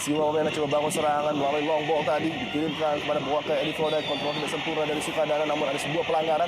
Persiwa Wamena coba bangun serangan melalui long ball tadi, dikirimkan kepada Buaka Edi Foda, kontrol tidak sempurna dari Sukadana, namun ada sebuah pelanggaran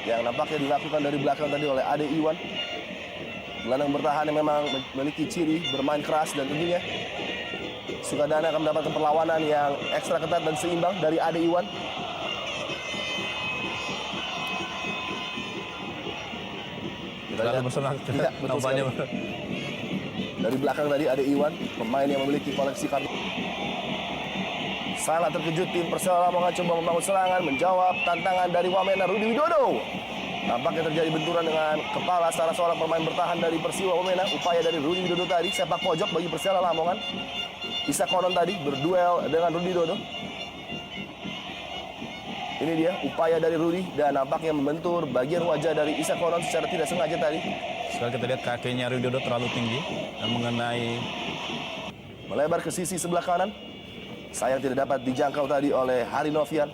yang nampaknya dilakukan dari belakang tadi oleh Ade Iwan. Gelandang bertahan yang memang memiliki ciri bermain keras, dan tentunya Sukadana akan mendapatkan perlawanan yang ekstra ketat dan seimbang dari Ade Iwan. Terlalu bersemangat. Ya, betul sekali. Dari belakang tadi Ade Iwan, pemain yang memiliki koleksi kartu. Sangat terkejut tim Persela Lamongan coba membangun serangan, menjawab tantangan dari Wamena. Rudi Widodo. Nampaknya terjadi benturan dengan kepala salah seorang pemain bertahan dari Persiwa Wamena. Upaya dari Rudi Widodo tadi, sepak pojok bagi Persela Lamongan. Isa Konon tadi berduel dengan Rudi Widodo. Ini dia upaya dari Rudi, dan nampaknya membentur bagian wajah dari Isa Konon secara tidak sengaja tadi. Sekali kita lihat kakinya Rudi Widodo terlalu tinggi dan mengenai melebar ke sisi sebelah kanan. Sayang tidak dapat dijangkau tadi oleh Hari Novian.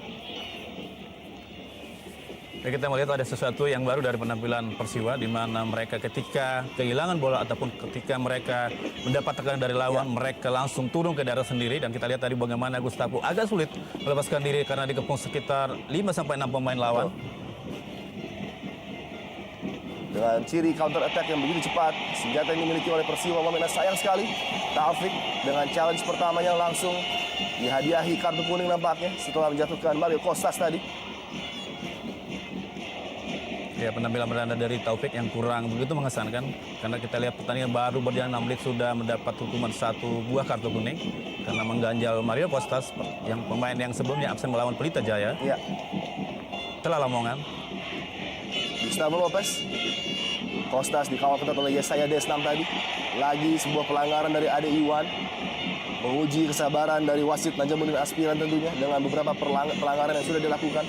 Ya, kita melihat ada sesuatu yang baru dari penampilan Persiwa, di mana mereka ketika kehilangan bola ataupun ketika mereka mendapat tekanan dari lawan, mereka langsung turun ke daerah sendiri. Dan kita lihat tadi bagaimana Gustavo agak sulit melepaskan diri karena dikepung sekitar 5-6 pemain lawan. Dengan ciri counter attack yang begitu cepat, senjata yang dimiliki oleh Persiwa Wamena. Sayang sekali Taufik dengan challenge pertamanya langsung dihadiahi kartu kuning nampaknya setelah menjatuhkan Mario Costas tadi. Ya, penampilan beranda dari Taufik yang kurang begitu mengesankan, karena kita lihat pertandingan baru berjalan 6 menit sudah mendapat hukuman 1 buah kartu kuning karena mengganjal Mario Costas, yang pemain yang sebelumnya absen melawan Pelita Jaya. Ya. Telah Lamongan. Gustavo Lopez. Costas dikawal ketat oleh Yesaya Desnam tadi. Lagi sebuah pelanggaran dari Ade Iwan. Menguji kesabaran dari wasit Najamuddin Aspiran tentunya dengan beberapa pelanggaran yang sudah dilakukan.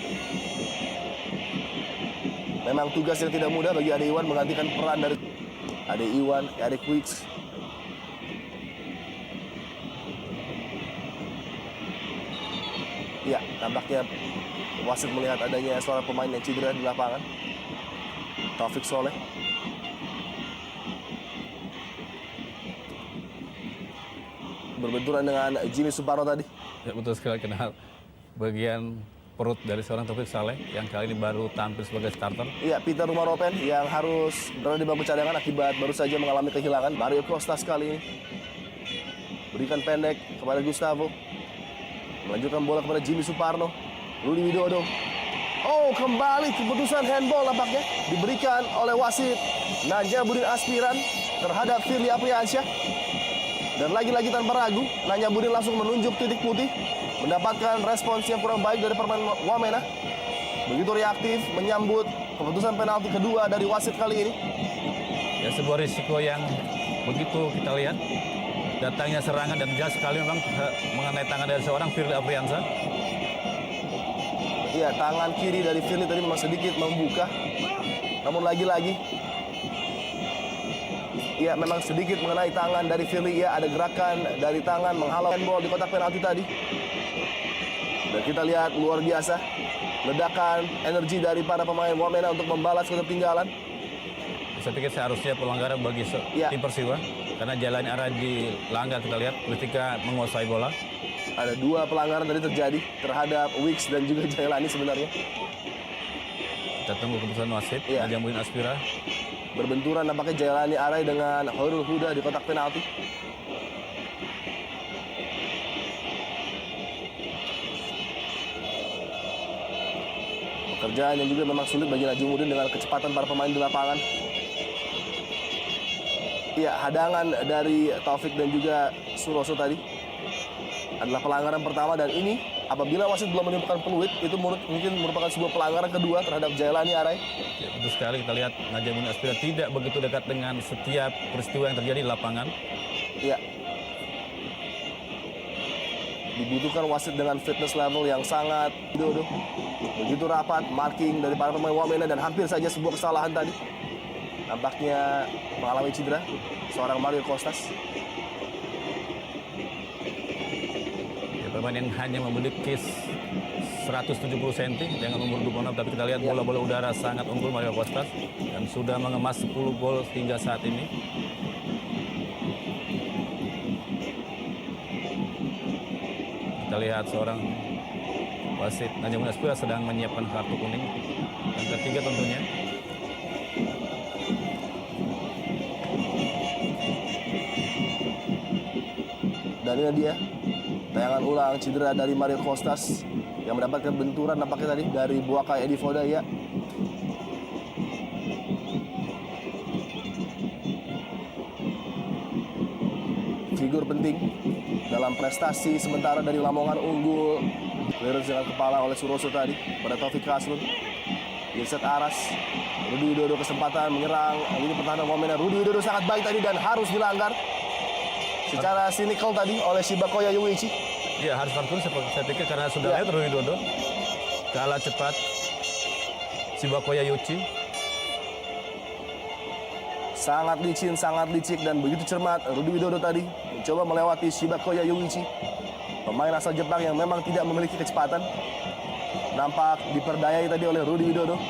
Memang tugas yang tidak mudah bagi Ade Iwan menggantikan peran dari Ade Iwan, Ade Quicks. Ya, nampaknya wasit melihat adanya seorang pemain yang cedera di lapangan. Taufik Soleh. Berbenturan dengan Jimmy Suparno tadi. Ya, betul sekali, kenal bagian perut dari seorang Taufik Saleh yang kali ini baru tampil sebagai starter. Iya, Peter Rumaropen yang harus berada di bangku cadangan akibat baru saja mengalami kehilangan. Mario Costas kali ini berikan pendek kepada Gustavo, melanjutkan bola kepada Jimmy Suparno. Rudi Widodo. Oh, kembali keputusan handball nampaknya diberikan oleh wasit Najamuddin Aspiran terhadap Firly Apriansyah. Dan lagi-lagi tanpa ragu, Najamuddin langsung menunjuk titik putih, mendapatkan respons yang kurang baik dari pemain Wamena. Begitu reaktif menyambut keputusan penalti kedua dari wasit kali ini. Ya, sebuah risiko yang begitu kita lihat. Datangnya serangan dan jelas sekali memang mengenai tangan dari seorang Firly Apriansyah. Iya, tangan kiri dari Firly tadi memang sedikit membuka. Namun lagi-lagi, ya memang sedikit mengenai tangan dari Firly. Ya, ada gerakan dari tangan menghalau handball di kotak penalti tadi. Dan kita lihat luar biasa ledakan energi dari para pemain Wamena untuk membalas ketertinggalan. Saya pikir seharusnya pelanggaran bagi tim Persiwa karena jalan arah dilanggar, kita lihat ketika menguasai bola. Ada 2 pelanggaran tadi terjadi terhadap Wicks dan juga Jailani sebenarnya. Kita tunggu keputusan wasit. Najamuddin Aspira. Berbenturan nampaknya Jailani Arai dengan Hoirul Huda di kotak penalti. Pekerjaan yang juga memang sulit bagi Najamuddin dengan kecepatan para pemain di lapangan. Iya, hadangan dari Taufik dan juga Suroso tadi adalah pelanggaran pertama, dan ini apabila wasit belum menemukan peluit, itu mungkin merupakan sebuah pelanggaran kedua terhadap Jailani Arai. Ya, betul sekali, kita lihat Najamuddin Aspira tidak begitu dekat dengan setiap peristiwa yang terjadi di lapangan. Iya. Dibutuhkan wasit dengan fitness level yang sangat begitu rapat, marking dari para pemain Wamena, dan hampir saja sebuah kesalahan tadi. Nampaknya mengalami cedera seorang Mario Costas. Pemain yang hanya memiliki 170 cm dengan umur 26, tapi kita lihat bola-bola udara sangat unggul Mario Costas dan sudah mengemas 10 gol hingga saat ini. Kita lihat seorang wasit Nanjamuddin Aspira sedang menyiapkan kartu kuning yang ketiga tentunya. Dan ini dia tayangan ulang cedera dari Mario Kostas yang mendapatkan benturan nampaknya tadi dari Boakai Edi Foda ya. Figur penting dalam prestasi sementara dari Lamongan unggul. Clearance dengan kepala oleh Suroso tadi pada Taufik Kasrun. Irsyad Aras, Rudi Widodo kesempatan menyerang. Ini pertahanan momennya Rudi Widodo sangat baik tadi dan harus dilanggar secara sinikal tadi oleh Shibakoya Yuichi. Ya harus kartu saya pikir karena sudah lihat Rudi Widodo kalah cepat Shibakoya Yuichi. Sangat licik dan begitu cermat Rudi Widodo tadi mencoba melewati Shibakoya Yuichi, pemain asal Jepang yang memang tidak memiliki kecepatan. Nampak diperdayai tadi oleh Rudi Widodo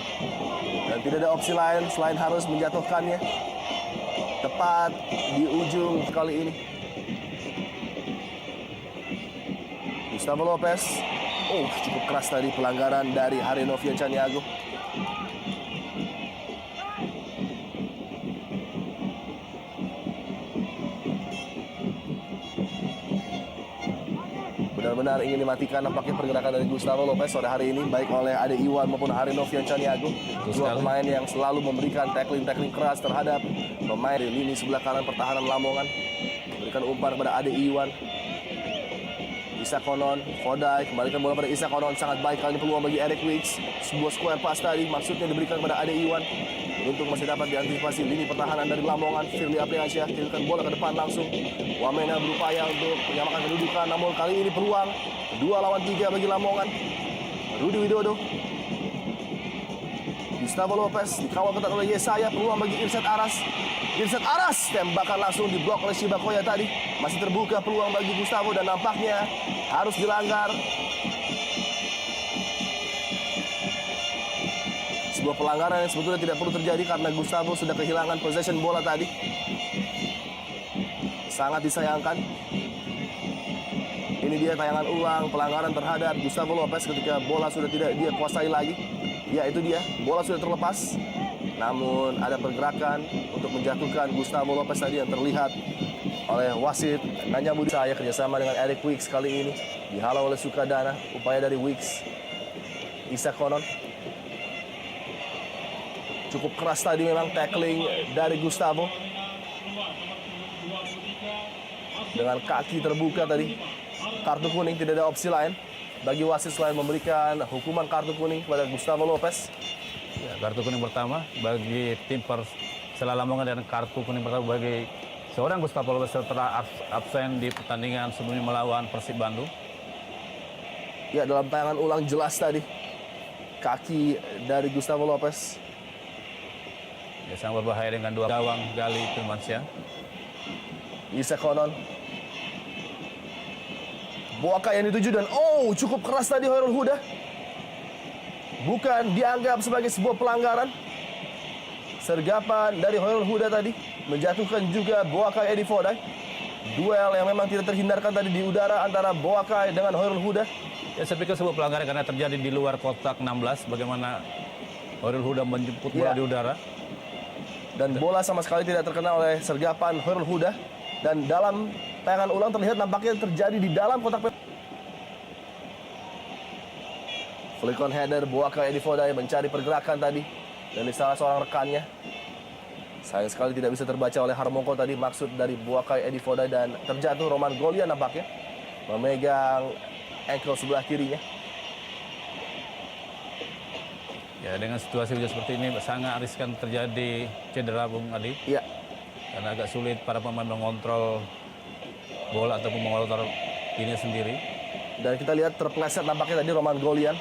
dan tidak ada opsi lain selain harus menjatuhkannya tepat di ujung kali ini. Gustavo Lopez, cukup keras tadi pelanggaran dari Harinovian Caniago. Benar-benar ingin dimatikan nampaknya pergerakan dari Gustavo Lopez sore hari ini, baik oleh Ade Iwan maupun Harinovian Caniago. Dua pemain yang selalu memberikan tackling keras terhadap pemain di lini sebelah kanan pertahanan Lamongan. Memberikan umpan kepada Ade Iwan. Isa Konon, Fodai, kembalikan bola pada Isa Konon, sangat baik kali ini peluang bagi Eric Wicks. Sebuah square pass tadi, maksudnya diberikan kepada Ade Iwan. Beruntung masih dapat diantisipasi lini pertahanan dari Lamongan. Firly Apriansyah kirimkan bola ke depan langsung. Wamena berupaya untuk menyamakan kedudukan, namun kali ini peluang 2 lawan 3 bagi Lamongan. Rudi Widodo, Gustavo Lopez dikawal ketat oleh Yesaya, peluang bagi Irsyad Aras. Irsyad Aras tembakan langsung diblok oleh Shibakoya tadi. Masih terbuka peluang bagi Gustavo dan nampaknya harus dilanggar. Sebuah pelanggaran yang sebetulnya tidak perlu terjadi karena Gustavo sudah kehilangan possession bola tadi. Sangat disayangkan. Ini dia tayangan ulang pelanggaran terhadap Gustavo Lopez ketika bola sudah tidak dia kuasai lagi. Ya itu dia, bola sudah terlepas. Namun ada pergerakan untuk menjatuhkan Gustavo Lopez tadi yang terlihat oleh wasit Nanjamuddin. Saya kerjasama dengan Eric Wicks kali ini. Dihalau oleh Sukadana, upaya dari Wicks. Isa Konon. Cukup keras tadi memang tackling dari Gustavo. Dengan kaki terbuka tadi. Kartu kuning, tidak ada opsi lain bagi wasit selain memberikan hukuman kartu kuning kepada Gustavo Lopez. Ya, kartu kuning pertama bagi tim Persela Lamongan dan kartu kuning pertama bagi seorang Gustavo Lopez setelah absen di pertandingan sebelumnya melawan Persib Bandung. Ya, dalam tayangan ulang jelas tadi kaki dari Gustavo Lopez. Ya, sangat berbahaya dengan dua gawang Gali Firmansyah. Isa Konon. Boakai yang dituju dan cukup keras tadi Hoirul Huda. Bukan dianggap sebagai sebuah pelanggaran. Sergapan dari Hoirul Huda tadi menjatuhkan juga Boakai Edi Fodai. Duel yang memang tidak terhindarkan tadi di udara antara Boakai dengan Hoirul Huda. Ya, saya pikir sebuah pelanggaran karena terjadi di luar kotak 16. Bagaimana Hoirul Huda menjemput bola di udara. Dan bola sama sekali tidak terkena oleh sergapan Hoirul Huda. Dan dalam tayangan ulang terlihat nampaknya terjadi di dalam kotak penalti. Flick on header Boakai Edi Fodai mencari pergerakan tadi dari salah seorang rekannya. Sayang sekali tidak bisa terbaca oleh Harmoko tadi maksud dari Boakai Edi Fodai dan terjatuh Roman Golian nampaknya memegang ankle sebelah kirinya. Ya, dengan situasi seperti ini sangat riskan terjadi cedera, Bung Adi. Iya. Karena agak sulit para pemain mengontrol bola ataupun mengontrol ini sendiri. Dan kita lihat terpleset nampaknya tadi Roman Golian.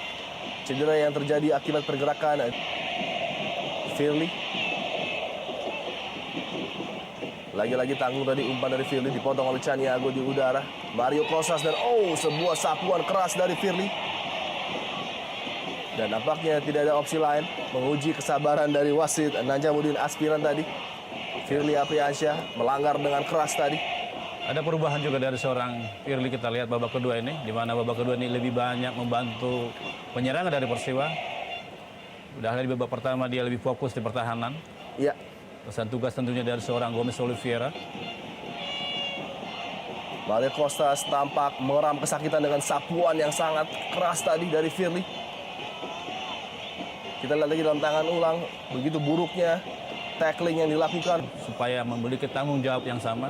Cedera yang terjadi akibat pergerakan Firly. Lagi-lagi tanggung tadi umpan dari Firly dipotong oleh Caniago di udara. Mario Kosas dan sebuah sapuan keras dari Firly. Dan nampaknya tidak ada opsi lain menguji kesabaran dari wasit Nanjamuddin Aspiran tadi. Firly Apriansyah melanggar dengan keras tadi. Ada perubahan juga dari seorang Firly, kita lihat babak kedua ini, di mana babak kedua ini lebih banyak membantu penyerangan dari Persiwa. Udah di babak pertama dia lebih fokus di pertahanan. Iya. Pesan tugas tentunya dari seorang Gomes Oliveira. Mario Costas tampak mengeram kesakitan dengan sapuan yang sangat keras tadi dari Firly. Kita lihat lagi dalam tangan ulang, begitu buruknya tackling yang dilakukan. Supaya memiliki tanggung jawab yang sama.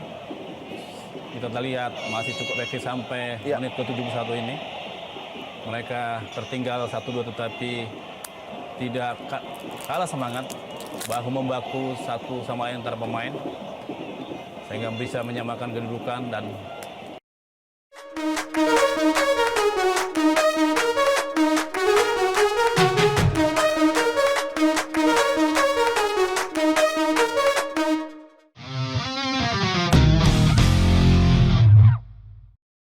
Kita lihat masih cukup efektif sampai menit ke-71 ini. Mereka tertinggal 1-2 tetapi tidak kalah semangat. Bahu-membaku satu sama lain antara pemain. Sehingga bisa menyamakan kedudukan dan